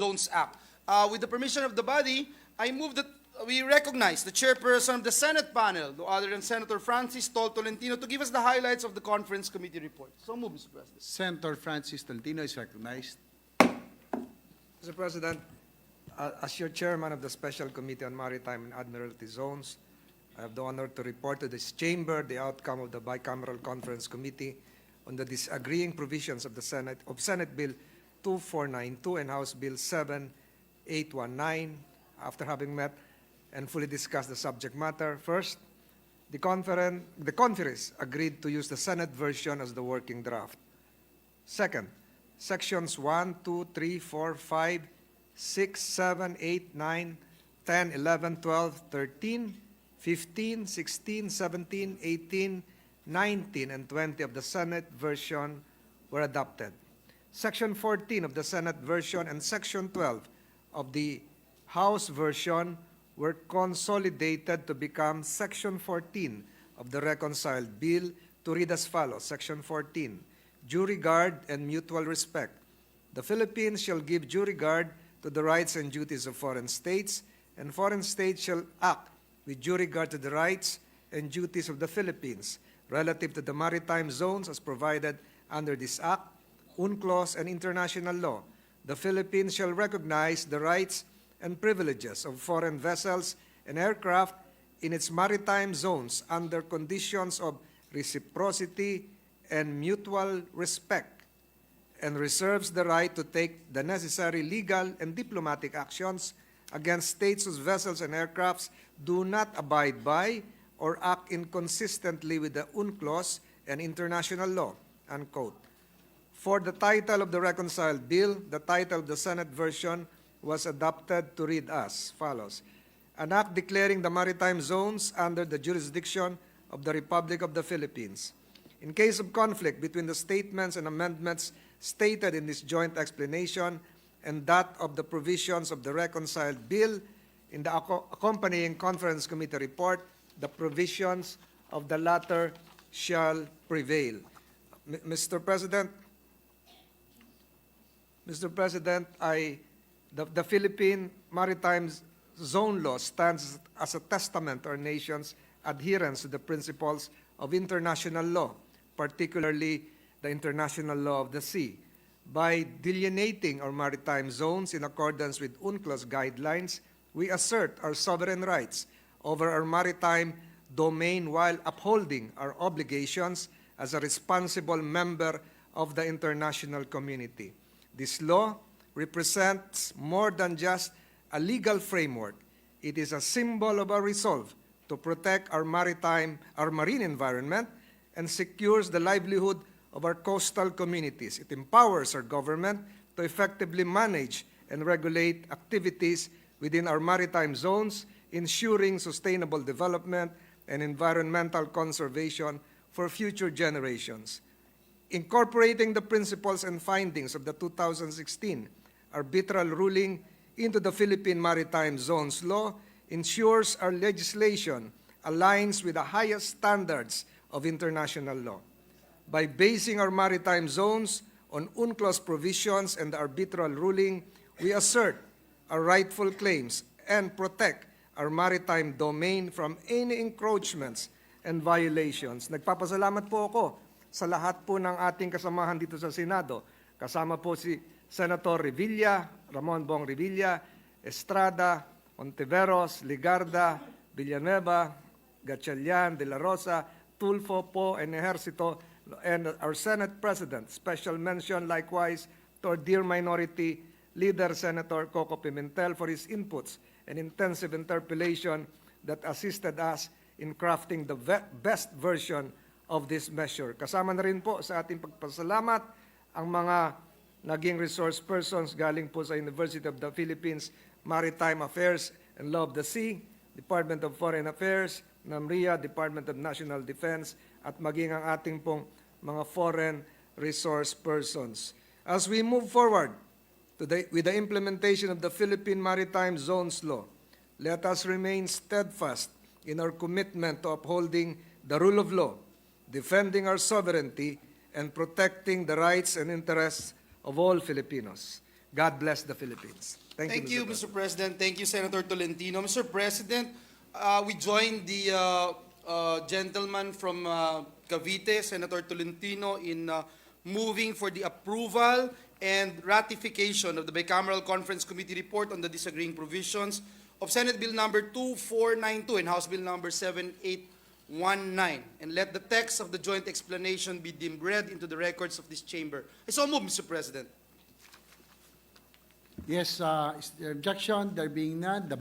Zones Act. With the permission of the body, I move that we recognize the chairperson of the Senate panel, no other than Senator Francis Tolentino, to give us the highlights of the conference committee report. So move, Mr. President. Senator Francis Tolentino is recognized. Mr. President, as your chairman of the Special Committee on Maritime and Admiralty Zones, I have the honor to report to this chamber the outcome of the Bicameral Conference Committee on the disagreeing provisions of the Senate Bill 2492 and House Bill 7819. After having met and fully discussed the subject matter, first, the conference agreed to use the Senate version as the working draft. Second, sections 1, 2, 3, 4, 5, 6, 7, 8, 9, 10, 11, 12, 13, 15, 16, 17, 18, 19, and 20 of the Senate version were adopted. Section 14 of the Senate version and Section 12 of the House version were consolidated to become Section 14 of the reconciled bill, to read as follows. Section 14, due regard and mutual respect. The Philippines shall give due regard to the rights and duties of foreign states, and foreign states shall act with due regard to the rights and duties of the Philippines relative to the maritime zones as provided under this Act, UNCLOS, and international law. The Philippines shall recognize the rights and privileges of foreign vessels and aircraft in its maritime zones under conditions of reciprocity and mutual respect, and reserves the right to take the necessary legal and diplomatic actions against states whose vessels and aircrafts do not abide by or act inconsistently with the UNCLOS and international law, unquote. For the title of the reconciled bill, the title of the Senate version was adopted to read as follows. An act declaring the maritime zones under the jurisdiction of the Republic of the Philippines. In case of conflict between the statements and amendments stated in this joint explanation and that of the provisions of the reconciled bill in the accompanying conference committee report, the provisions of the latter shall prevail. Mr. President, the Philippine Maritime Zone Law stands as a testament to our nation's adherence to the principles of international law, particularly the international law of the sea. By delineating our maritime zones in accordance with UNCLOS guidelines, we assert our sovereign rights over our maritime domain while upholding our obligations as a responsible member of the international community. This law represents more than just a legal framework. It is a symbol of our resolve to protect our marine environment and secures the livelihood of our coastal communities. It empowers our government to effectively manage and regulate activities within our maritime zones, ensuring sustainable development and environmental conservation for future generations. Incorporating the principles and findings of the 2016 arbitral ruling into the Philippine Maritime Zones Law ensures our legislation aligns with the highest standards of international law. By basing our maritime zones on UNCLOS provisions and the arbitral ruling, we assert our rightful claims and protect our maritime domain from any encroachments and violations. Nagpapasalamat po ako sa lahat po ng ating kasamahan dito sa Senado. Kasama po si Senator Revilla, Ramon Bong Revilla, Estrada, Ontiveros, Ligarda, Villanueva, Gatchalian, De La Rosa, Tulfo po, and Ejercito, and our Senate President. Special mention likewise to our dear minority leader, Senator Coco Pimentel, for his inputs and intensive interpellation that assisted us in crafting the best version of this measure. Kasama na rin po sa ating pagpasalamat ang mga naging resource persons galing po sa University of the Philippines Maritime Affairs and Law of the Sea, Department of Foreign Affairs, NAMRIA, Department of National Defense, at maging ang ating pong mga foreign resource persons. As we move forward with the implementation of the Philippine Maritime Zones Law, let us remain steadfast in our commitment to upholding the rule of law, defending our sovereignty, and protecting the rights and interests of all Filipinos. God bless the Philippines. Thank you, Mr. Mr. President. Thank you, Senator Tolentino. Mr. President, we joined the gentleman from Cavite, Senator Tolentino, in moving for the approval and ratification of the Bicameral Conference Committee Report on the disagreeing provisions of Senate Bill number 2492 and House Bill number 7819. And let the text of the joint explanation be deemed read into the records of this chamber. I so move, Mr. President. Yes, is there objection? There being none, the